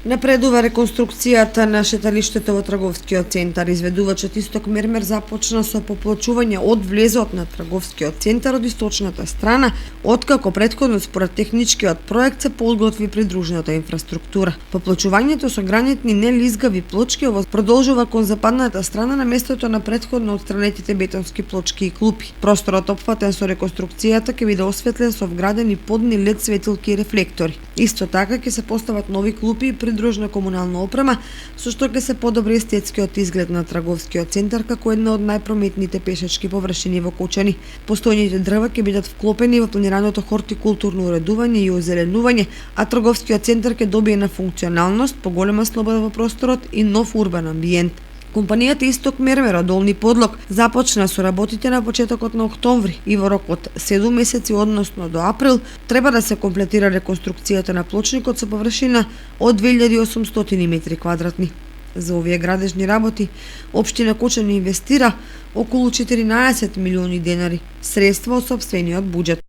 Напредува реконструкцијата на шеталиштето во трговскиот центар. Изведувачот Исток Мермер започна со поплочување од влезот на трговскиот центар од источната страна, откако претходно според техничкиот проект се подготви придружната инфраструктура. Поплочувањето со гранитни нелизгави плочки продолжува кон западната страна на местото на претходно отстранетите бетонски плочки и клупи. Просторот опфатен со реконструкцијата ќе биде осветлен со вградени подни лед светилки и рефлектори. Исто така ќе се постават нови клупи и придружна комунална опрема, со што ќе се подобри естетскиот изглед на трговскиот центар како една од најпрометните пешачки површини во Кочани. Постојните дрва ќе бидат вклопени во планираното хортикултурно уредување и озеленување, а трговскиот центар ќе добие на функционалност, поголема слобода во просторот и нов урбан амбиент. Компанијата Исток Мермер од Долни Подлог започна со работите на почетокот на октомври и во рок од 7 месеци, односно до април, треба да се комплетира реконструкцијата на плочникот со површина од 2800 метри квадратни. За овие градежни работи, општина Кочани инвестира околу 14 милиони денари, средства од сопствениот буџет.